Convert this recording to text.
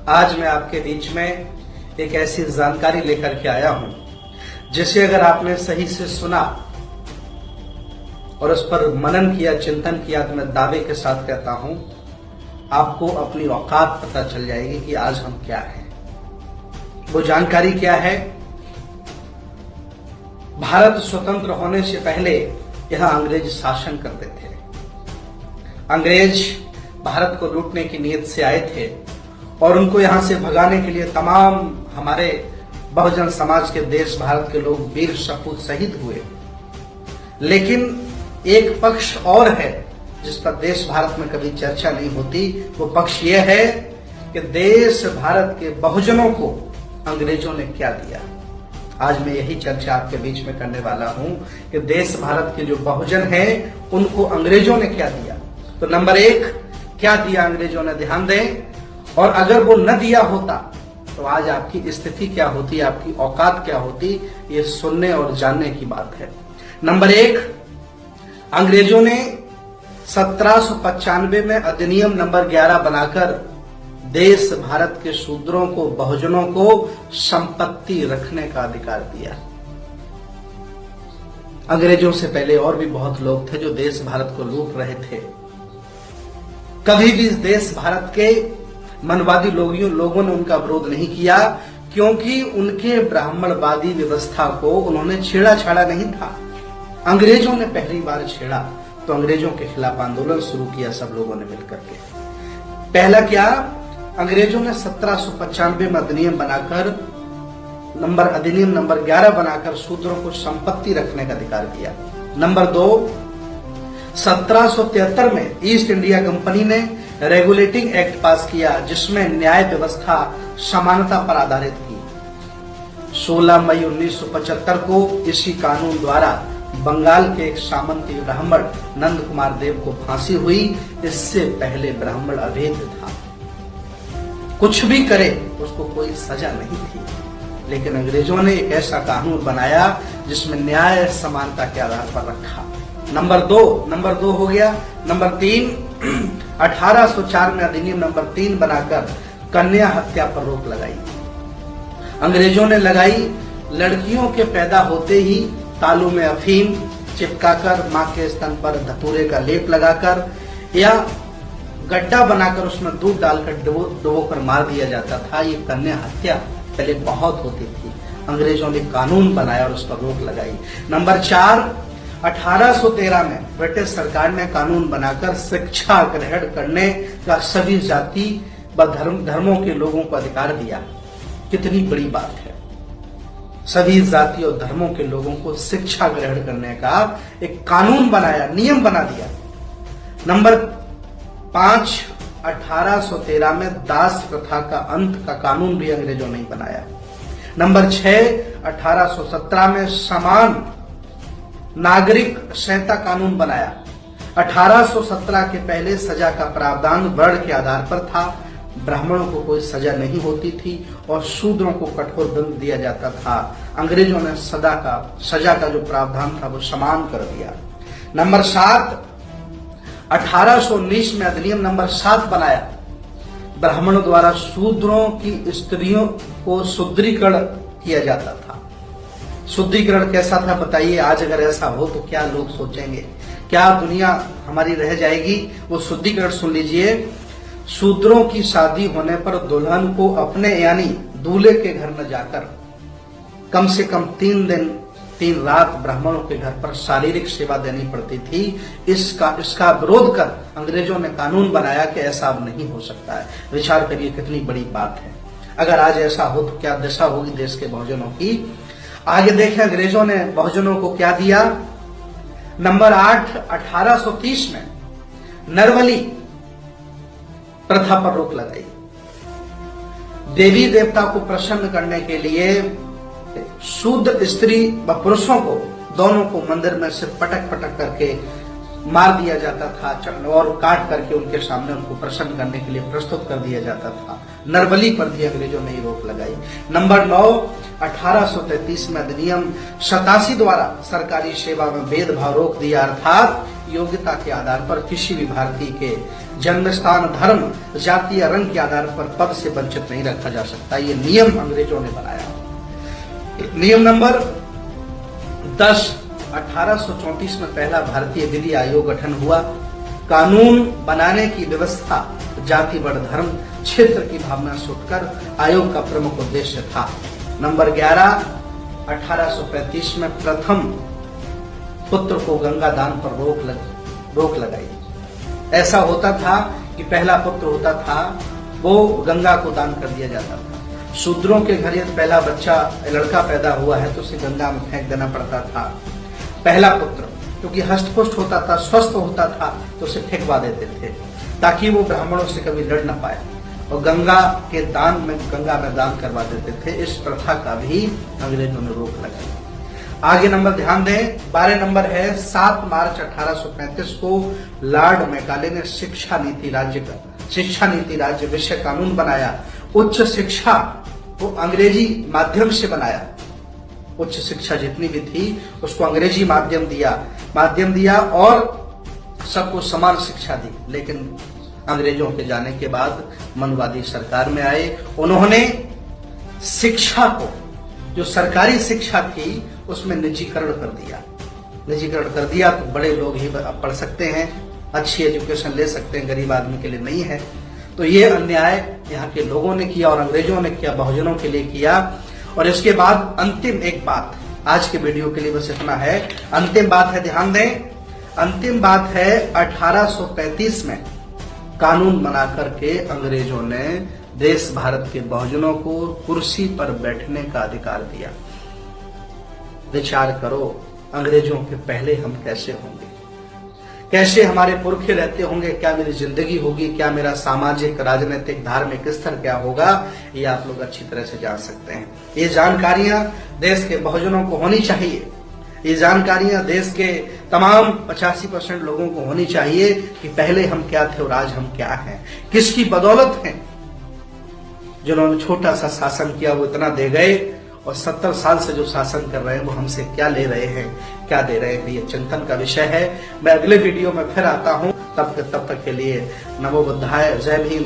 आज मैं आपके बीच में एक ऐसी जानकारी लेकर के आया हूं जिसे अगर आपने सही से सुना और उस पर मनन किया, चिंतन किया, तो मैं दावे के साथ कहता हूं आपको अपनी औकात पता चल जाएगी कि आज हम क्या हैं। वो जानकारी क्या है? भारत स्वतंत्र होने से पहले यहां अंग्रेज शासन करते थे। अंग्रेज भारत को लूटने की नीयत से आए थे और उनको यहां से भगाने के लिए तमाम हमारे बहुजन समाज के देश भारत के लोग वीर सपूत शहीद हुए। लेकिन एक पक्ष और है जिस पर देश भारत में कभी चर्चा नहीं होती। वो पक्ष ये है कि देश भारत के बहुजनों को अंग्रेजों ने क्या दिया। आज मैं यही चर्चा आपके बीच में करने वाला हूं कि देश भारत के जो बहुजन हैं उनको अंग्रेजों ने क्या दिया। तो नंबर 1, क्या दिया अंग्रेजों ने, ध्यान दें। और अगर वो न दिया होता तो आज आपकी स्थिति क्या होती, आपकी औकात क्या होती, ये सुनने और जानने की बात है। नंबर 1, अंग्रेजों ने 1795 में अधिनियम नंबर 11 बनाकर देश भारत के शूद्रों को, बहुजनों को संपत्ति रखने का अधिकार दिया। अंग्रेजों से पहले और भी बहुत लोग थे जो देश भारत को लूट रहे थे। कभी भी इस देश भारत के मनवादी लोगों ने उनका विरोध नहीं किया, क्योंकि उनके ब्राह्मणवादी व्यवस्था को उन्होंने छेड़ा छाड़ा नहीं था। अंग्रेजों ने पहली बार छेड़ा तो अंग्रेजों के खिलाफ आंदोलन शुरू किया सब लोगों ने मिलकर के। पहला क्या, अंग्रेजों ने 1795 में अधिनियम नंबर 11 बनाकर शूद्रों को संपत्ति रखने का अधिकार दिया। नंबर 2, 1773 में ईस्ट इंडिया कंपनी ने रेगुलेटिंग एक्ट पास किया जिसमें न्याय व्यवस्था समानता पर आधारित थी। 16 मई 1975 को इसी कानून द्वारा बंगाल के एक सामंती ब्राह्मण नंद कुमार देव को फांसी हुई। इससे पहले ब्राह्मण अवैध था, कुछ भी करे उसको कोई सजा नहीं थी। लेकिन अंग्रेजों ने एक ऐसा कानून बनाया जिसमें न्याय समानता के आधार पर रखा। नंबर 2 हो गया। नंबर 3, 1804 में अधिनियम नंबर 3 बनाकर कन्या हत्या पर रोक लगाई। अंग्रेजों ने लगाई। लड़कियों के पैदा होते ही तालू में अफीम चिपकाकर, मां के स्तन पर धतूरे का लेप लगाकर या गड्ढा बनाकर उसमें दूध डालकर डुबोकर मार दिया जाता था। ये कन्या हत्या पहले बहुत होती थी। अंग्रेजों ने कानून बनाया और उस पर रोक लगाई। नंबर 4, 1813 में ब्रिटिश सरकार ने कानून बनाकर शिक्षा ग्रहण करने का सभी जाति व धर्मों के लोगों को अधिकार दिया। कितनी बड़ी बात है, सभी जाति और धर्मों के लोगों को शिक्षा ग्रहण करने का एक कानून बनाया, नियम बना दिया। नंबर 5, 1813 में दास प्रथा का अंत का कानून भी अंग्रेजों ने बनाया। नंबर 6, 1817 में समान नागरिक संहिता कानून बनाया। 1817 के पहले सजा का प्रावधान वर्ण के आधार पर था। ब्राह्मणों को कोई सजा नहीं होती थी और शूद्रों को कठोर दंड दिया जाता था। अंग्रेजों ने सजा का जो प्रावधान था वो समान कर दिया। नंबर 7, 1819 में अधिनियम नंबर 7 बनाया। ब्राह्मणों द्वारा शूद्रों की स्त्रियों को शुद्रीकरण किया जाता था। शुद्धिकरण कैसा था बताइए? आज अगर ऐसा हो तो क्या लोग सोचेंगे, क्या दुनिया हमारी रह जाएगी? वो शुद्धिकरण सुन लीजिए। शूद्रों की शादी होने पर दुल्हन को अपने यानी दूल्हे के घर न जाकर कम से कम 3 दिन 3 रात ब्राह्मणों के घर पर शारीरिक सेवा देनी पड़ती थी। इसका विरोध कर अंग्रेजों ने कानून बनाया कि ऐसा अब नहीं हो सकता है। विचार करिए कितनी बड़ी बात है। अगर आज ऐसा हो तो क्या दशा होगी देश के बहुजनों की। आगे देखें अंग्रेजों ने बहुजनों को क्या दिया। नंबर 8, 1830 में नरबली प्रथा पर रोक लगाई। देवी देवता को प्रसन्न करने के लिए शुद्ध स्त्री व पुरुषों को दोनों को मंदिर में से पटक करके मार दिया जाता था और काट करके उनके सामने उनको प्रसन्न करने के लिए प्रस्तुत कर दिया जाता था। नरबली पर भी अंग्रेजों ने रोक लगाई। नंबर 9, 1833 में अधिनियम 87 द्वारा सरकारी सेवा में भेदभाव रोक दिया, अर्थात योग्यता के आधार पर किसी भी भारतीय के जन्म स्थान, धर्म, जाति या रंग के आधार पर पद से वंचित नहीं रखा जा सकता। ये नियम अंग्रेजों ने बनाया। नियम नंबर 10, 1834 में पहला भारतीय विधि आयोग गठन हुआ। कानून बनाने की व्यवस्था जाति, वर्ण, धर्म, क्षेत्र की भावना से उठकर आयोग का प्रमुख उद्देश्य था। नंबर 11, 1835 में प्रथम पुत्र को गंगा दान पर रोक लगाई। ऐसा होता था कि पहला पुत्र होता था वो गंगा को दान कर दिया जाता था। शूद्रों के घर यदि पहला बच्चा लड़का पैदा हुआ है तो उसे गंगा में फेंक देना पड़ता था। पहला पुत्र क्योंकि हष्ट पुष्ट होता था, स्वस्थ होता था, तो उसे फेंकवा देते थे ताकि वो ब्राह्मणों से कभी लड़ न पाए, और गंगा में दान करवा देते थे। इस प्रथा का भी अंग्रेजों ने रोक लगाई। आगे नंबर ध्यान दें, 12 नंबर है 7 मार्च 1835 को लॉर्ड मैकाले ने शिक्षा नीति राज्य विषय कानून बनाया। उच्च शिक्षा को अंग्रेजी माध्यम से बनाया। उच्च शिक्षा जितनी भी थी उसको अंग्रेजी माध्यम दिया और सबको समान शिक्षा दी। लेकिन अंग्रेजों के जाने के बाद मनवादी सरकार में आए। उन्होंने शिक्षा को, जो सरकारी शिक्षा थी, उसमें निजीकरण कर दिया तो बड़े लोग ही पढ़ सकते हैं, अच्छी एजुकेशन ले सकते हैं, गरीब आदमी के लिए नहीं है। तो ये अन्याय यहाँ के लोगों ने किया और अंग्रेजों ने किया, बहुजनों के लिए किया। और इसके बाद अंतिम एक बात, आज के वीडियो के लिए बस इतना है। अंतिम बात है, ध्यान दें, अंतिम बात है 1835 में कानून बना करके अंग्रेजों ने देश भारत के बहुजनों को कुर्सी पर बैठने का अधिकार दिया। विचार करो, अंग्रेजों के पहले हम कैसे होंगे, कैसे हमारे पुरखे रहते होंगे, क्या मेरी जिंदगी होगी, क्या मेरा सामाजिक, राजनीतिक, धार्मिक स्तर क्या होगा, ये आप लोग अच्छी तरह से जान सकते हैं। ये जानकारियां देश के बहुजनों को होनी चाहिए। ये जानकारियां देश के तमाम 85% लोगों को होनी चाहिए कि पहले हम क्या थे और आज हम क्या हैं, किसकी बदौलत हैं। जिन्होंने छोटा सा शासन किया वो इतना दे गए, और 70 साल से जो शासन कर रहे हैं वो हमसे क्या ले रहे हैं, क्या दे रहे हैं। ये चिंतन का विषय है। मैं अगले वीडियो में फिर आता हूं, तब तक के लिए नमो बुद्धाय, जय भीम।